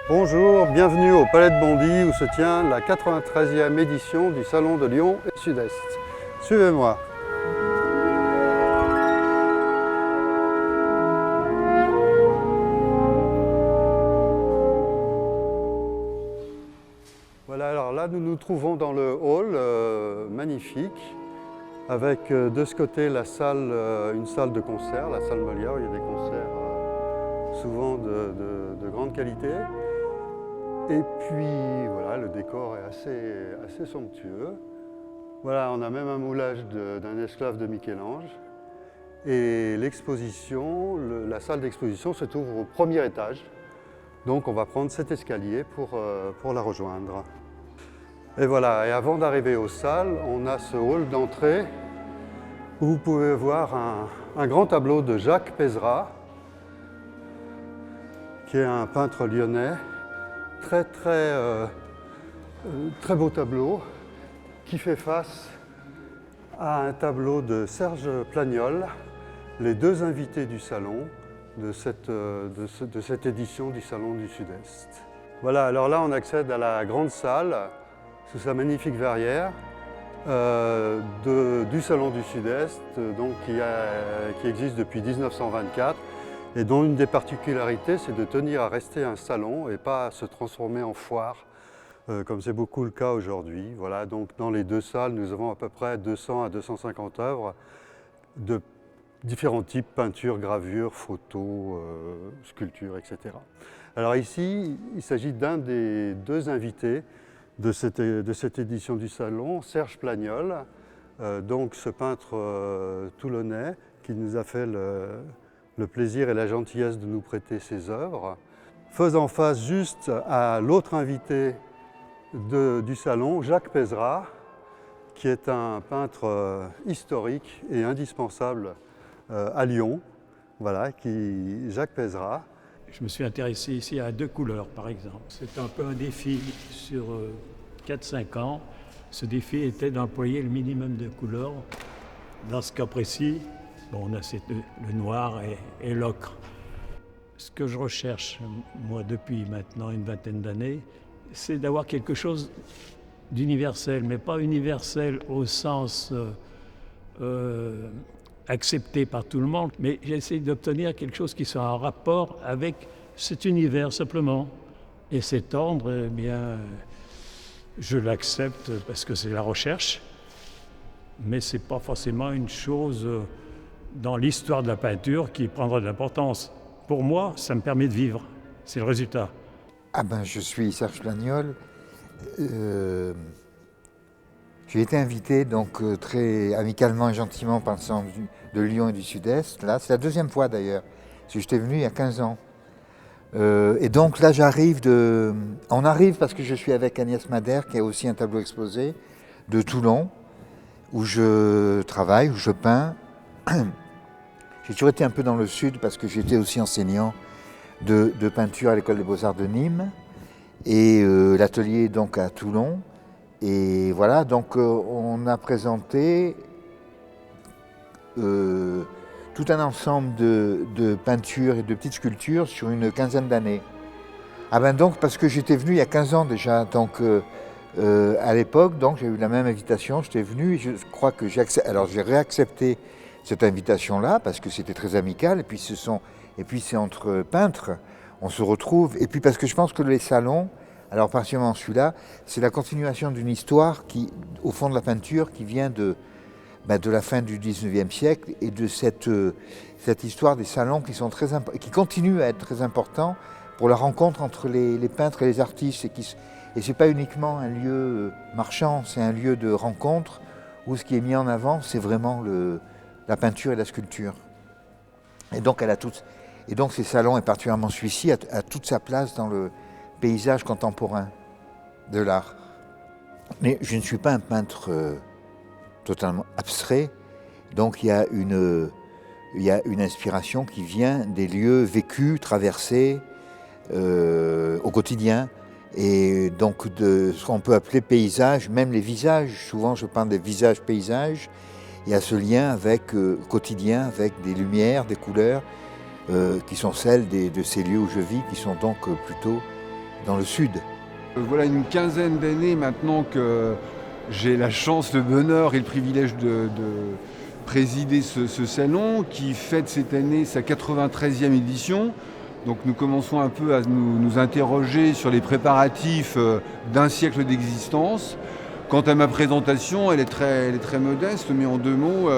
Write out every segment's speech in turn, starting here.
Bonjour, bienvenue au Palais de Bondy où se tient la 93e édition du Salon de Lyon et Sud-Est. Suivez-moi. Voilà, alors là nous nous trouvons dans le hall magnifique avec de ce côté la salle, une salle de concert, la salle Molière où il y a des concerts souvent de grande qualité. Et puis voilà, le décor est assez somptueux. Voilà, on a même un moulage d'un esclave de Michel-Ange. Et l'exposition, la salle d'exposition se trouve au premier étage. Donc on va prendre cet escalier pour la rejoindre. Et voilà, et avant d'arriver aux salles, on a ce hall d'entrée où vous pouvez voir un grand tableau de Jacques Pézerat, qui est un peintre lyonnais. Très beau tableau qui fait face à un tableau de Serge Plagnol, les deux invités du salon de cette édition du Salon du Sud-Est. Voilà, alors là on accède à la grande salle sous sa magnifique verrière du Salon du Sud-Est, donc qui existe depuis 1924. Et dont une des particularités, c'est de tenir à rester un salon et pas à se transformer en foire, comme c'est beaucoup le cas aujourd'hui. Voilà, donc dans les deux salles, nous avons à peu près 200 à 250 œuvres de différents types, peintures, gravures, photos, sculptures, etc. Alors ici, il s'agit d'un des deux invités de cette édition du salon, Serge Plagnol, donc ce peintre toulonnais qui nous a fait le plaisir et la gentillesse de nous prêter ses œuvres, faisant face juste à l'autre invité du salon, Jacques Pézerat, qui est un peintre historique et indispensable à Lyon. Voilà, Jacques Pézerat. Je me suis intéressé ici à deux couleurs, par exemple. C'est un peu un défi sur 4-5 ans. Ce défi était d'employer le minimum de couleurs. Dans ce cas précis, on a le noir et l'ocre. Ce que je recherche, moi, depuis maintenant une vingtaine d'années, c'est d'avoir quelque chose d'universel, mais pas universel au sens accepté par tout le monde, mais j'essaie d'obtenir quelque chose qui soit en rapport avec cet univers simplement. Et cet ordre, eh bien, je l'accepte parce que c'est la recherche, mais c'est pas forcément une chose dans l'histoire de la peinture qui prendra de l'importance. Pour moi, ça me permet de vivre. C'est le résultat. Je suis Serge Plagnol. J'ai été invité donc très amicalement et gentiment par le Salon de Lyon et du Sud-Est. Là, c'est la deuxième fois d'ailleurs, parce que j'étais venu il y a 15 ans. Et donc là, on arrive parce que je suis avec Agnès Madère, qui a aussi un tableau exposé, de Toulon, où je travaille, où je peins. J'ai toujours été un peu dans le sud parce que j'étais aussi enseignant de peinture à l'école des Beaux-Arts de Nîmes et l'atelier donc à Toulon. Et voilà, donc on a présenté tout un ensemble de peintures et de petites sculptures sur une quinzaine d'années. Donc parce que j'étais venu il y a 15 ans déjà, donc à l'époque, donc j'ai eu la même invitation, j'étais venu et je crois que j'ai réaccepté cette invitation-là, parce que c'était très amical, et puis c'est entre peintres, on se retrouve, et puis parce que je pense que les salons, alors particulièrement celui-là, c'est la continuation d'une histoire qui, au fond de la peinture, qui vient de la fin du 19e siècle, et de cette histoire des salons qui continuent à être très importants pour la rencontre entre les peintres et les artistes, et c'est pas uniquement un lieu marchand, c'est un lieu de rencontre, où ce qui est mis en avant, c'est vraiment la peinture et la sculpture. Et donc ces salons, et particulièrement celui-ci, a toute sa place dans le paysage contemporain de l'art. Mais je ne suis pas un peintre totalement abstrait, donc il y a une inspiration qui vient des lieux vécus, traversés au quotidien, et donc de ce qu'on peut appeler paysage, même les visages. Souvent je peins des visages-paysages. Il y a ce lien quotidien avec des lumières, des couleurs qui sont celles de ces lieux où je vis, qui sont donc plutôt dans le sud. Voilà une quinzaine d'années maintenant que j'ai la chance, le bonheur et le privilège de présider ce salon qui fête cette année sa 93e édition. Donc nous commençons un peu à nous interroger sur les préparatifs d'un siècle d'existence. Quant à ma présentation, elle est très modeste, mais en 2 mots,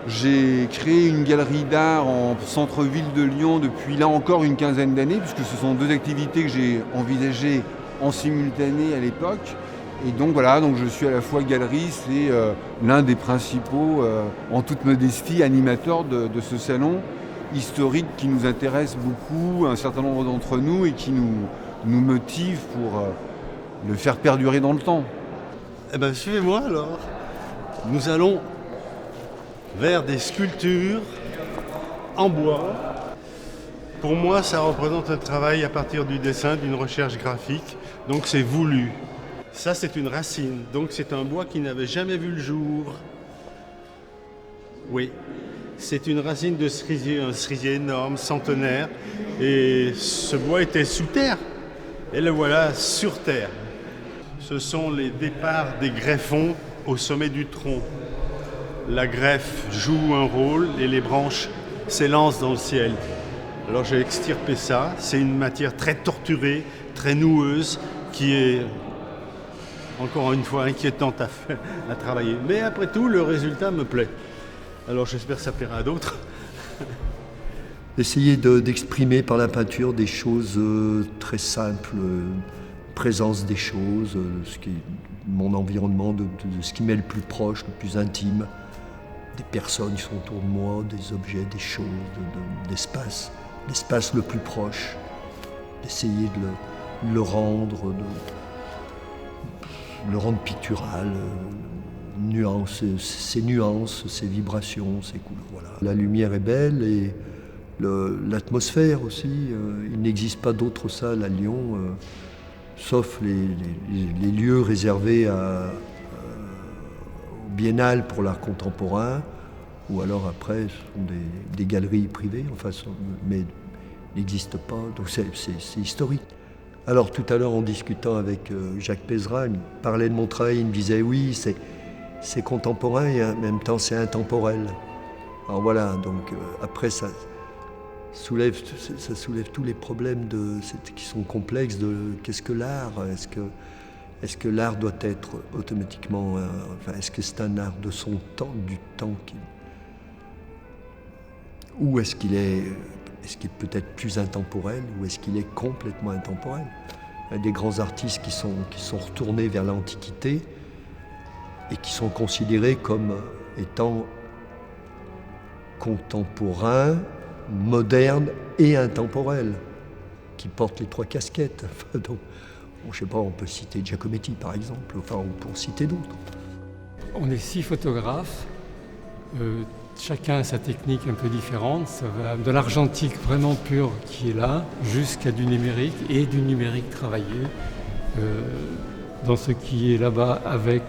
j'ai créé une galerie d'art en centre-ville de Lyon depuis là encore une quinzaine d'années, puisque ce sont 2 activités que j'ai envisagées en simultané à l'époque. Et donc voilà, donc je suis à la fois galeriste et l'un des principaux, en toute modestie, animateurs de ce salon historique qui nous intéresse beaucoup, un certain nombre d'entre nous, et qui nous motive pour le faire perdurer dans le temps. Eh bien, suivez-moi alors. Nous allons vers des sculptures en bois. Pour moi, ça représente un travail à partir du dessin, d'une recherche graphique, donc c'est voulu. Ça, c'est une racine, donc c'est un bois qui n'avait jamais vu le jour. Oui, c'est une racine de cerisier, un cerisier énorme, centenaire, et ce bois était sous terre, et le voilà sur terre. Ce sont les départs des greffons au sommet du tronc. La greffe joue un rôle et les branches s'élancent dans le ciel. Alors j'ai extirpé ça, c'est une matière très torturée, très noueuse, qui est encore une fois inquiétante à travailler. Mais après tout, le résultat me plaît. Alors j'espère que ça plaira à d'autres. Essayer d'exprimer par la peinture des choses très simples, présence des choses, mon environnement, de ce qui m'est le plus proche, le plus intime, des personnes qui sont autour de moi, des objets, des choses, l'espace le plus proche, d'essayer de le rendre, le rendre pictural, ses nuances, ses vibrations, ses couleurs. Voilà. La lumière est belle et l'atmosphère aussi. Il n'existe pas d'autre salle à Lyon, sauf les lieux réservés au Biennale pour l'art contemporain, ou alors après ce sont des galeries privées, mais n'existent pas, donc c'est historique. Alors tout à l'heure en discutant avec Jacques Pézra, il parlait de mon travail, il me disait oui, c'est contemporain et en même temps c'est intemporel. Alors voilà, donc après ça soulève tous les problèmes qui sont complexes de qu'est-ce que l'art, est-ce que l'art doit être automatiquement, est-ce que c'est un art de son temps, du temps ou est-ce qu'il peut être plus intemporel ou est-ce qu'il est complètement intemporel? Il y a des grands artistes qui sont retournés vers l'Antiquité et qui sont considérés comme étant contemporains, modernes et intemporels, qui portent les 3 casquettes. Donc, je sais pas, on peut citer Giacometti par exemple, ou pour citer d'autres. On est 6 photographes. Chacun a sa technique un peu différente, ça va de l'argentique vraiment pur qui est là, jusqu'à du numérique et du numérique travaillé. Dans ce qui est là-bas avec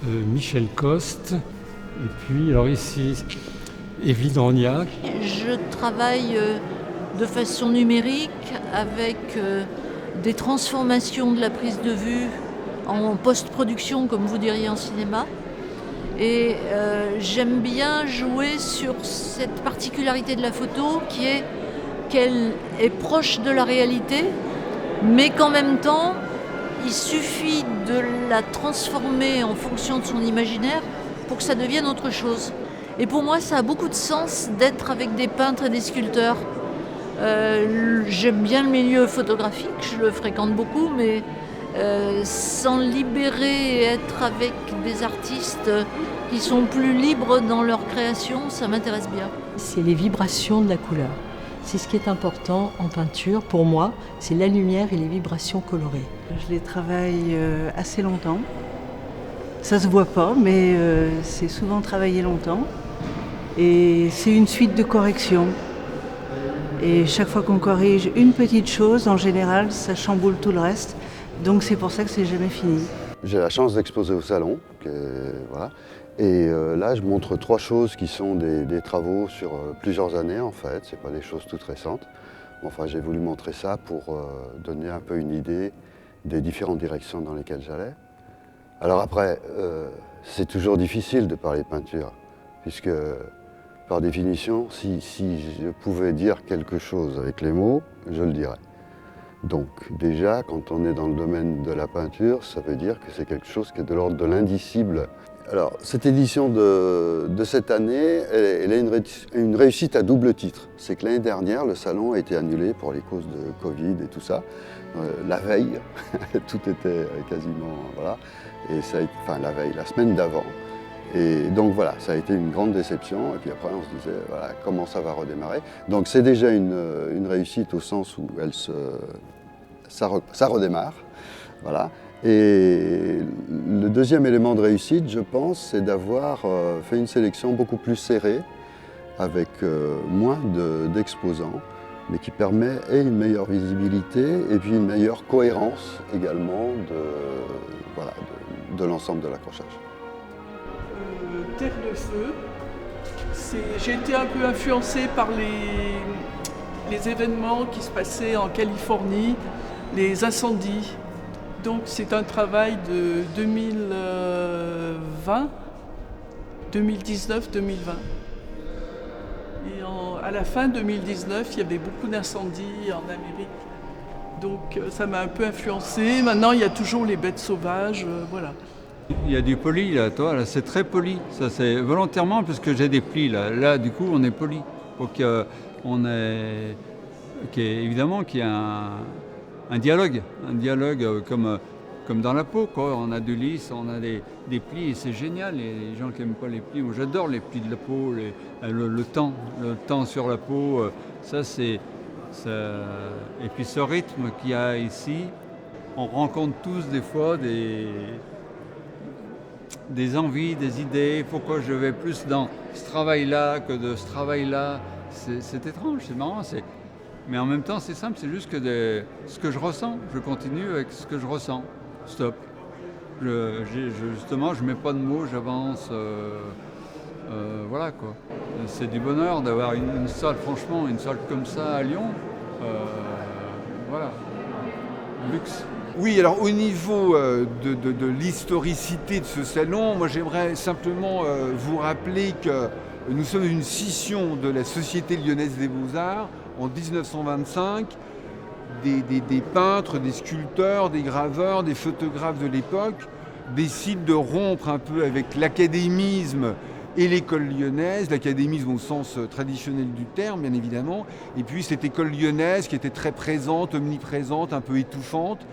Michel Coste, et puis alors ici, Evelyne Drognac. Je travaille de façon numérique avec des transformations de la prise de vue en post-production, comme vous diriez en cinéma. Et j'aime bien jouer sur cette particularité de la photo qui est qu'elle est proche de la réalité, mais qu'en même temps, il suffit de la transformer en fonction de son imaginaire pour que ça devienne autre chose. Et pour moi, ça a beaucoup de sens d'être avec des peintres et des sculpteurs. J'aime bien le milieu photographique, je le fréquente beaucoup, mais s'en libérer et être avec des artistes qui sont plus libres dans leur création, ça m'intéresse bien. C'est les vibrations de la couleur. C'est ce qui est important en peinture, pour moi, c'est la lumière et les vibrations colorées. Je les travaille assez longtemps. Ça se voit pas, mais c'est souvent travaillé longtemps. Et c'est une suite de corrections. Et chaque fois qu'on corrige une petite chose, en général, ça chamboule tout le reste. Donc c'est pour ça que c'est jamais fini. J'ai la chance d'exposer au salon, voilà. Et là je montre 3 choses qui sont des travaux sur plusieurs années en fait, c'est pas des choses toutes récentes. Enfin, j'ai voulu montrer ça pour donner un peu une idée des différentes directions dans lesquelles j'allais. Alors après, c'est toujours difficile de parler peinture, puisque par définition, si je pouvais dire quelque chose avec les mots, je le dirais. Donc déjà, quand on est dans le domaine de la peinture, ça veut dire que c'est quelque chose qui est de l'ordre de l'indicible. Alors, cette édition de cette année, elle a une réussite à double titre. C'est que l'année dernière, le salon a été annulé pour les causes de Covid et tout ça. La veille, tout était quasiment, voilà. Et ça a été, enfin, la veille, la semaine d'avant. Et donc voilà, ça a été une grande déception. Et puis après, on se disait, voilà, comment ça va redémarrer. Donc c'est déjà une réussite au sens où ça redémarre. Voilà. Et le deuxième élément de réussite, je pense, c'est d'avoir fait une sélection beaucoup plus serrée, avec moins d'exposants, mais qui permet une meilleure visibilité et puis une meilleure cohérence également de l'ensemble de l'accrochage. Terre de Feu, j'ai été un peu influencée par les événements qui se passaient en Californie, les incendies. Donc c'est un travail de 2019-2020. Et à la fin 2019, il y avait beaucoup d'incendies en Amérique. Donc ça m'a un peu influencé. Maintenant, il y a toujours les bêtes sauvages, voilà. Il y a du poli là, toi, là c'est très poli. Ça c'est volontairement parce que j'ai des plis là. Là du coup on est poli. Pour qu'on ait évidemment qu'il y a un dialogue comme dans la peau, quoi. On a du lisse, on a des plis et c'est génial. Les gens qui n'aiment pas les plis, moi j'adore les plis de la peau, le temps sur la peau, ça c'est ça. Et puis ce rythme qu'il y a ici, on rencontre tous des fois des envies, des idées, pourquoi je vais plus dans ce travail-là que de ce travail-là. C'est étrange, c'est marrant, mais en même temps c'est simple, c'est juste que ce que je ressens, je continue avec ce que je ressens. Stop. Justement, je mets pas de mots, j'avance. Voilà quoi. C'est du bonheur d'avoir une salle, franchement, une salle comme ça à Lyon. Voilà. Luxe. Oui, alors au niveau de l'historicité de ce salon, moi j'aimerais simplement vous rappeler que nous sommes une scission de la Société lyonnaise des beaux-arts en 1925. Des peintres, des sculpteurs, des graveurs, des photographes de l'époque décident de rompre un peu avec l'académisme et l'école lyonnaise, l'académisme au sens traditionnel du terme bien évidemment, et puis cette école lyonnaise qui était très présente, omniprésente, un peu étouffante.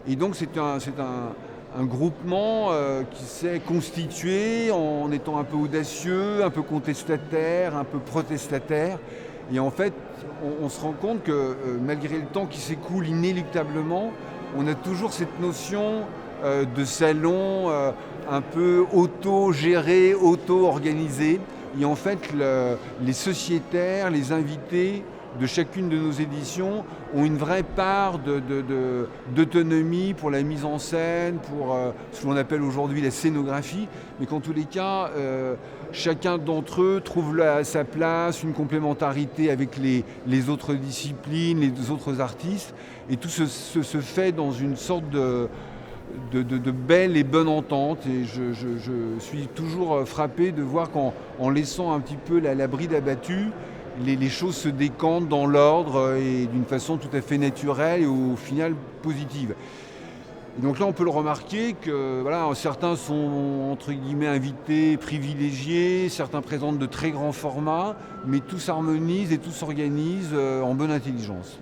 Et donc c'est un groupement qui s'est constitué en étant un peu audacieux, un peu contestataire, un peu protestataire. Et en fait, on se rend compte que malgré le temps qui s'écoule inéluctablement, on a toujours cette notion de salon un peu auto-géré, auto-organisé. Et en fait, les sociétaires, les invités de chacune de nos éditions ont une vraie part d'autonomie pour la mise en scène, pour ce qu'on appelle aujourd'hui la scénographie, mais qu'en tous les cas, chacun d'entre eux trouve sa place, une complémentarité avec les autres disciplines, les autres artistes, et tout se fait dans une sorte de belle et bonne entente. Et je suis toujours frappé de voir qu'en laissant un petit peu la bride abattue, les choses se décantent dans l'ordre et d'une façon tout à fait naturelle et au final positive. Et donc là, on peut le remarquer que voilà, certains sont entre guillemets invités, privilégiés, certains présentent de très grands formats, mais tout s'harmonise et tout s'organise en bonne intelligence.